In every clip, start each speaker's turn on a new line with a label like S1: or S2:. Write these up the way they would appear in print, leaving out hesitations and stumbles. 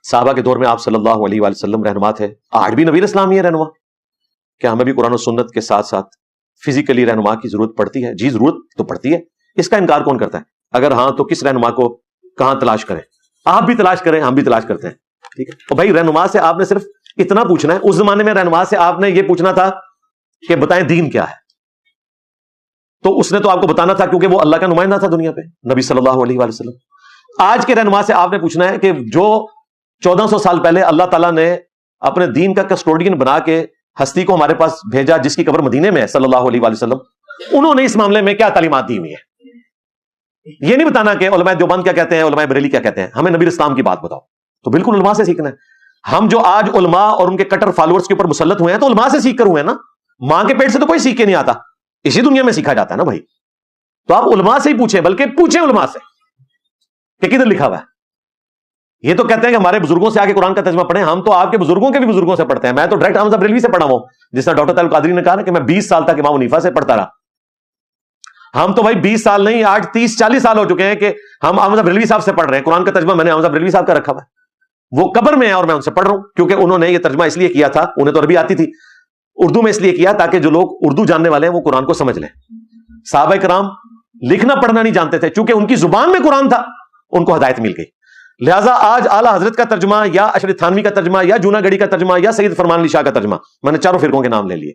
S1: صحابہ کے دور میں آپ صلی اللہ علیہ وآلہ وسلم رہنما تھے, آج بھی نبی اسلام ہی ہے رہنما. کیا ہمیں بھی قرآن و سنت کے ساتھ ساتھ فزیکلی رہنما کی ضرورت پڑتی ہے؟ جی ضرورت تو پڑتی ہے, اس کا انکار کون کرتا ہے؟ اگر ہاں تو کس رہنما کو کہاں تلاش کریں؟ آپ بھی تلاش کریں, ہم بھی تلاش کرتے ہیں, ٹھیک ہے. تو بھائی رہنما سے آپ نے صرف اتنا پوچھنا ہے. اس زمانے میں رہنما سے آپ نے یہ پوچھنا تھا کہ بتائیں دین کیا ہے, تو اس نے تو آپ کو بتانا تھا کیونکہ وہ اللہ کا نمائندہ تھا دنیا پہ, نبی صلی اللہ علیہ وآلہ وسلم. آج کے رہنما سے آپ نے پوچھنا ہے کہ جو 1400 سال پہلے اللہ تعالیٰ نے اپنے دین کا کسٹوڈین بنا کے ہستی کو ہمارے پاس بھیجا, جس کی قبر مدینے میں ہے صلی اللہ علیہ وآلہ وسلم, انہوں نے اس معاملے میں کیا تعلیمات دی ہوئی ہیں. یہ نہیں بتانا کہ علماء دیوبند کیا کہتے ہیں, علماء بریلی کیا کہتے ہیں, ہمیں نبی اسلام کی بات بتاؤ. تو بالکل علماء سے سیکھنا ہے. ہم جو آج علماء اور ان کے کٹر فالوورز کے اوپر مسلط ہوئے ہیں تو علماء سے سیکھ کر ہوئے ہیں نا. ماں کے پیٹ سے تو کوئی سیکھ کے نہیں آتا, اسی دنیا میں سیکھا جاتا ہے نا بھائی. تو آپ علماء سے ہی پوچھیں, بلکہ پوچھیں علماء سے کہ کدھر لکھا ہوا ہے. یہ تو کہتے ہیں کہ ہمارے بزرگوں سے آگے قرآن کا ترجمہ پڑھیں, ہم تو آپ کے بزرگوں کے بھی بزرگوں سے پڑھتے ہیں. میں تو ڈائریکٹ احمد بریلوی سے پڑھا ہوں, جس طرح ڈاکٹر طارق قادری نے کہا نا کہ میں 20 سال تک امام حنیفہ سے پڑھتا رہا. ہم تو بھائی 20 سال نہیں, آج 30-40 سال ہو چکے ہیں کہ ہم احمد بریلوی صاحب سے پڑھ رہے ہیں. قرآن کا ترجمہ میں نے احمد بریلوی صاحب کا رکھا ہوا ہے, وہ قبر میں ہے اور میں ان سے پڑھ رہا ہوں, کیونکہ انہوں نے یہ ترجمہ اس لیے کیا تھا, انہیں تو عربی آتی تھی, اردو میں اس لیے کیا تاکہ جو لوگ اردو جاننے والے ہیں وہ قرآن کو سمجھ لیں. صحابہ کرام لکھنا پڑھنا نہیں جانتے تھے, چونکہ ان کی زبان میں قرآن تھا, ان کو ہدایت مل گئی. لہٰذا آج اعلیٰ حضرت کا ترجمہ یا اشرف تھانوی کا ترجمہ یا جونا گڑھی کا ترجمہ یا سید فرمان علی شاہ کا ترجمہ, میں نے چاروں فرقوں کے نام لے لیے,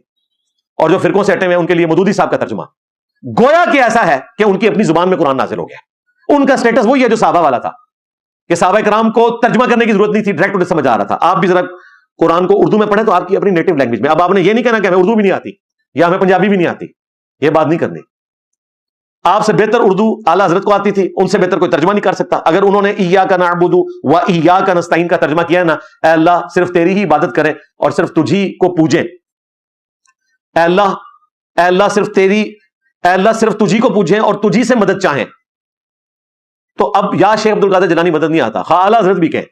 S1: اور جو فرقوں سے ہٹے ہوئے ہیں ان کے لیے مودودی صاحب کا ترجمہ, گویا کہ ایسا ہے کہ ان کی اپنی زبان میں قرآن نازل ہو گیا. ان کا سٹیٹس وہی ہے جو صحابہ والا تھا, کہ صحابہ کرام کو ترجمہ کرنے کی ضرورت نہیں تھی, ڈائریکٹ انہیں سمجھ آ رہا تھا. آپ بھی ذرا قرآن کو اردو میں پڑھیں تو آپ کی اپنی نیٹو لینگویج میں. اب آپ نے یہ نہیں کہنا کہ ہمیں اردو بھی نہیں آتی یا ہمیں پنجابی بھی نہیں آتی, یہ بات نہیں کرنی. آپ سے بہتر اردو اعلیٰ حضرت کو آتی تھی, ان سے بہتر کوئی ترجمہ نہیں کر سکتا. اگر انہوں نے ایاک نعبد و ایاک نستعین کا ترجمہ کیا ہے نا, اے اللہ صرف تیری ہی عبادت کریں اور صرف تجھی کو پوجیں, اے اللہ صرف تجھی کو پوجیں اور تجھی سے مدد چاہیں, تو اب یا شیخ عبد القادر جیلانی مدد نہیں آتا, خواہ اعلیٰ حضرت بھی کہیں.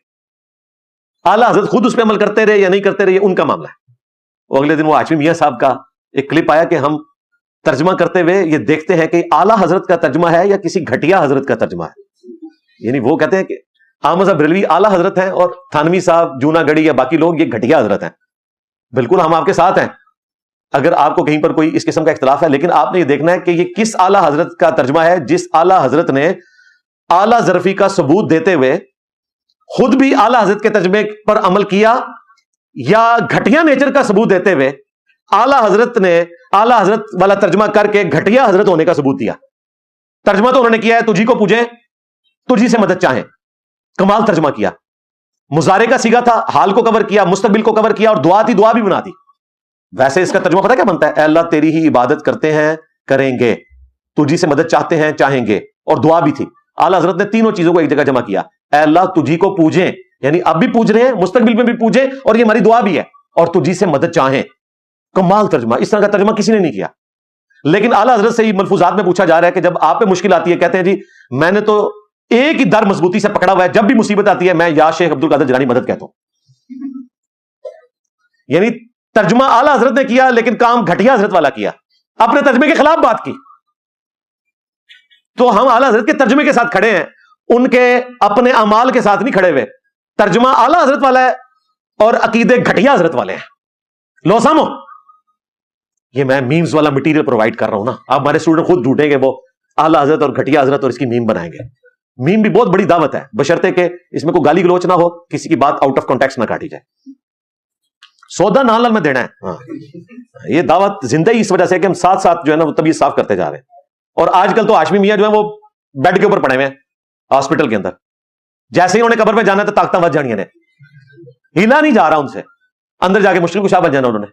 S1: اعلیٰ حضرت خود اس پہ عمل کرتے رہے یا نہیں کرتے رہے, یہ ان کا معاملہ ہے. وہ اگلے دن وہ ہاشمی میاں صاحب کا ایک کلپ آیا کہ ہم ترجمہ کرتے ہوئے یہ دیکھتے ہیں کہ اعلیٰ حضرت کا ترجمہ ہے یا کسی گھٹیا حضرت کا ترجمہ ہے. یعنی وہ کہتے ہیں کہ احمد صاحب بریلوی اعلیٰ حضرت ہیں اور تھانوی صاحب, جونا گڑھی یا باقی لوگ یہ گھٹیا حضرت ہیں. بالکل ہم آپ کے ساتھ ہیں اگر آپ کو کہیں پر کوئی اس قسم کا اختلاف ہے, لیکن آپ نے یہ دیکھنا ہے کہ یہ کس اعلیٰ حضرت کا ترجمہ ہے, جس اعلیٰ حضرت نے اعلیٰ ظرفی کا ثبوت دیتے ہوئے خود بھی اعلیٰ حضرت کے ترجمے پر عمل کیا, یا گھٹیا نیچر کا ثبوت دیتے ہوئے اعلیٰ حضرت نے اعلیٰ حضرت والا ترجمہ کر کے گھٹیا حضرت ہونے کا ثبوت دیا. ترجمہ تو انہوں نے کیا ہے تجھی کو پوجیں تجھی سے مدد چاہیں, کمال ترجمہ کیا. مضارع کا صیغہ تھا, حال کو کور کیا, مستقبل کو کور کیا, اور دعا تھی دعا بھی بنا دی. ویسے اس کا ترجمہ پتہ کیا بنتا ہے, اے اللہ تیری ہی عبادت کرتے ہیں کریں گے, تجھی سے مدد چاہتے ہیں چاہیں گے, اور دعا بھی تھی. اعلیٰ حضرت نے تینوں چیزوں کو ایک جگہ جمع کیا. اے اللہ تجھی کو پوجیں, یعنی اب بھی پوج رہے ہیں, مستقبل میں بھی پوجیں, اور یہ ہماری دعا بھی ہے, اور تجھی سے مدد چاہیں. کمال ترجمہ, اس طرح کا ترجمہ کسی نے نہیں کیا. لیکن اعلیٰ حضرت سے یہ ملفوظات میں پوچھا جا رہا ہے کہ جب آپ پہ مشکل آتی ہے, کہتے ہیں جی میں نے تو ایک ہی در مضبوطی سے پکڑا ہوا ہے, جب بھی مصیبت آتی ہے میں یا شیخ عبد القادر جیلانی مدد کہتا ہوں. یعنی ترجمہ اعلیٰ حضرت نے کیا لیکن کام گھٹیا حضرت والا کیا, اپنے ترجمے کے خلاف بات کی. تو ہم اعلیٰ حضرت کے ترجمے کے ساتھ کھڑے ہیں, ان کے اپنے اعمال کے ساتھ نہیں کھڑے ہوئے. ترجمہ اعلیٰ حضرت والا ہے اور عقیدے گھٹیا حضرت والے ہیں. لو سامو, یہ میں میمز والا مٹیریل پرووائڈ کر رہا ہوں نا, آپ ہمارے اسٹوڈنٹ خود ڈھونڈیں گے وہ اعلیٰ حضرت اور گھٹیا حضرت اور اس کی میم بنائیں گے. میم بھی بہت بڑی دعوت ہے, بشرطے کہ اس میں کوئی گالی گلوچ نہ ہو, کسی کی بات آؤٹ آف کانٹیکسٹ نہ کاٹی جائے. سودا نال نال میں دینا ہے. یہ دعوت زندہ ہی اس وجہ سے کہ ہم ساتھ ساتھ جو ہے نا وہ طبیعت صاف کرتے جا رہے ہیں. اور آج کل تو ہاشمی میاں جو ہے وہ بیڈ کے اوپر پڑے ہوئے ہیں ہاسپٹل کے اندر, جیسے ہی انہوں نے قبر میں جانا ہے تو طاقتیں ود جانی نے, ہلا نہیں جا رہا ان سے, اندر جا کے مشکل کشا بن جانا انہوں نے.